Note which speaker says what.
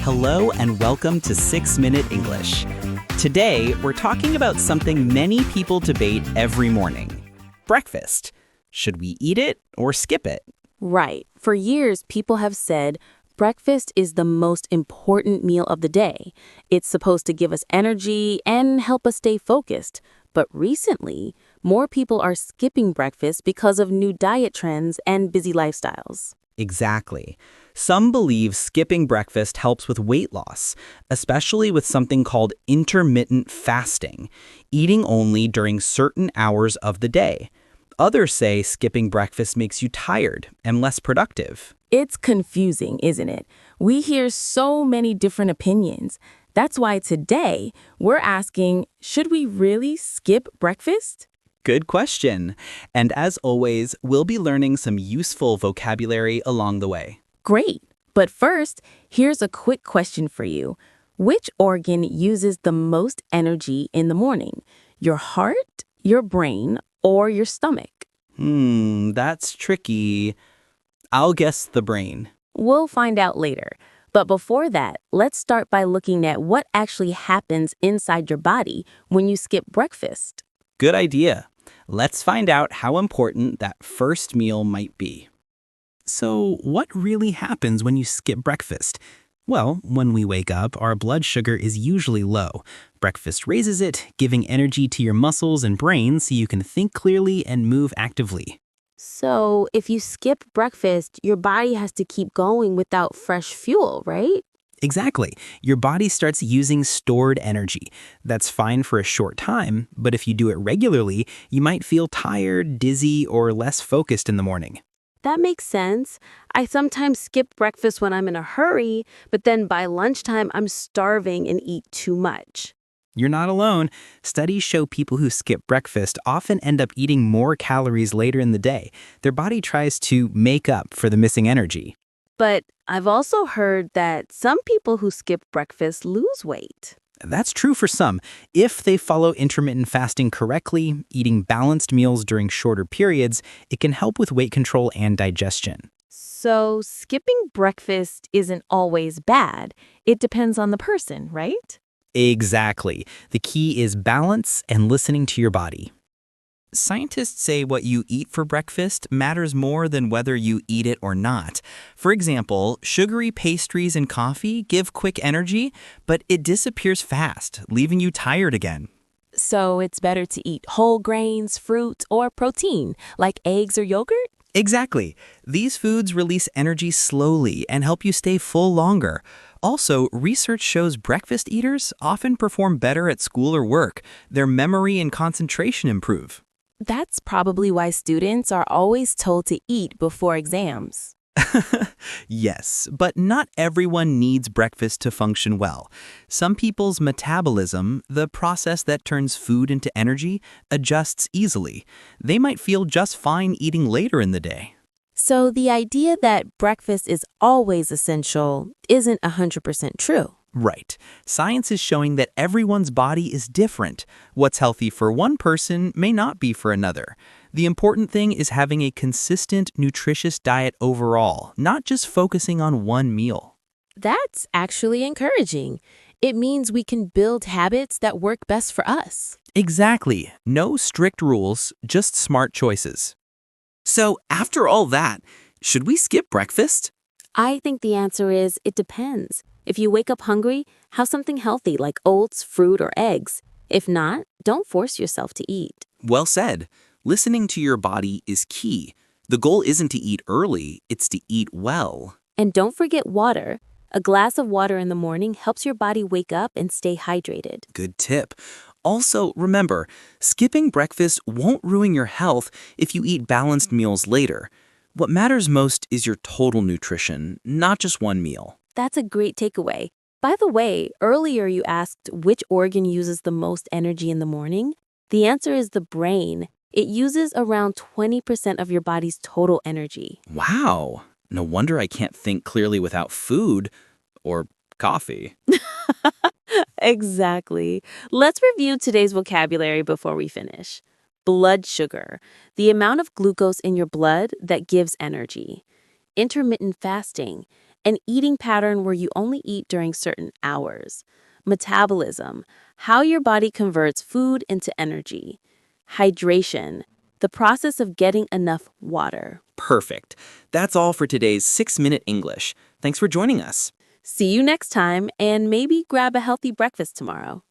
Speaker 1: Hello and welcome to 6-Minute English. Today, we're talking about something many people debate every morning. Breakfast. Should we eat it or skip it?
Speaker 2: Right. For years, people have said breakfast is the most important meal of the day. It's supposed to give us energy and help us stay focused. But recently, more people are skipping breakfast because of new diet trends and busy lifestyles.
Speaker 1: Exactly. Some believe skipping breakfast helps with weight loss, especially with something called intermittent fasting, eating only during certain hours of the day. Others say skipping breakfast makes you tired and less productive.
Speaker 2: It's confusing, isn't it? We hear so many different opinions. That's why today we're asking, should we really skip breakfast?
Speaker 1: Good question. And as always, we'll be learning some useful vocabulary along the way.
Speaker 2: Great. But first, here's a quick question for you. Which organ uses the most energy in the morning? Your heart, your brain, or your stomach?
Speaker 1: That's tricky. I'll guess the brain.
Speaker 2: We'll find out later. But before that, let's start by looking at what actually happens inside your body when you skip breakfast.
Speaker 1: Good idea. Let's find out how important that first meal might be. So, what really happens when you skip breakfast? Well, when we wake up, our blood sugar is usually low. Breakfast raises it, giving energy to your muscles and brain so you can think clearly and move actively.
Speaker 2: So, if you skip breakfast, your body has to keep going without fresh fuel, right?
Speaker 1: Exactly. Your body starts using stored energy. That's fine for a short time, but if you do it regularly, you might feel tired, dizzy, or less focused in the morning.
Speaker 2: That makes sense. I sometimes skip breakfast when I'm in a hurry, but then by lunchtime, I'm starving and eat too much.
Speaker 1: You're not alone. Studies show people who skip breakfast often end up eating more calories later in the day. Their body tries to make up for the missing energy.
Speaker 2: But I've also heard that some people who skip breakfast lose weight.
Speaker 1: That's true for some. If they follow intermittent fasting correctly, eating balanced meals during shorter periods, it can help with weight control and digestion.
Speaker 2: So skipping breakfast isn't always bad. It depends on the person, right?
Speaker 1: Exactly. The key is balance and listening to your body. Scientists say what you eat for breakfast matters more than whether you eat it or not. For example, sugary pastries and coffee give quick energy, but it disappears fast, leaving you tired again.
Speaker 2: So it's better to eat whole grains, fruit, or protein, like eggs or yogurt?
Speaker 1: Exactly. These foods release energy slowly and help you stay full longer. Also, research shows breakfast eaters often perform better at school or work. Their memory and concentration improve.
Speaker 2: That's probably why students are always told to eat before exams.
Speaker 1: Yes, but not everyone needs breakfast to function well. Some people's metabolism, the process that turns food into energy, adjusts easily. They might feel just fine eating later in the day.
Speaker 2: So the idea that breakfast is always essential isn't 100% true.
Speaker 1: Right. Science is showing that everyone's body is different. What's healthy for one person may not be for another. The important thing is having a consistent, nutritious diet overall, not just focusing on one meal.
Speaker 2: That's actually encouraging. It means we can build habits that work best for us.
Speaker 1: Exactly. No strict rules, just smart choices. So, after all that, should we skip breakfast?
Speaker 2: I think the answer is it depends. If you wake up hungry, have something healthy like oats, fruit, or eggs. If not, don't force yourself to eat.
Speaker 1: Well said. Listening to your body is key. The goal isn't to eat early, it's to eat well.
Speaker 2: And don't forget water. A glass of water in the morning helps your body wake up and stay hydrated.
Speaker 1: Good tip. Also, remember, skipping breakfast won't ruin your health if you eat balanced meals later. What matters most is your total nutrition, not just one meal.
Speaker 2: That's a great takeaway. By the way, earlier you asked which organ uses the most energy in the morning. The answer is the brain. It uses around 20% of your body's total energy.
Speaker 1: Wow. No wonder I can't think clearly without food or coffee.
Speaker 2: Exactly. Let's review today's vocabulary before we finish. Blood sugar, the amount of glucose in your blood that gives energy. Intermittent fasting, An eating pattern where you only eat during certain hours. Metabolism, how your body converts food into energy. Hydration, the process of getting enough water.
Speaker 1: Perfect. That's all for today's 6-Minute English. Thanks for joining us.
Speaker 2: See you next time, and maybe grab a healthy breakfast tomorrow.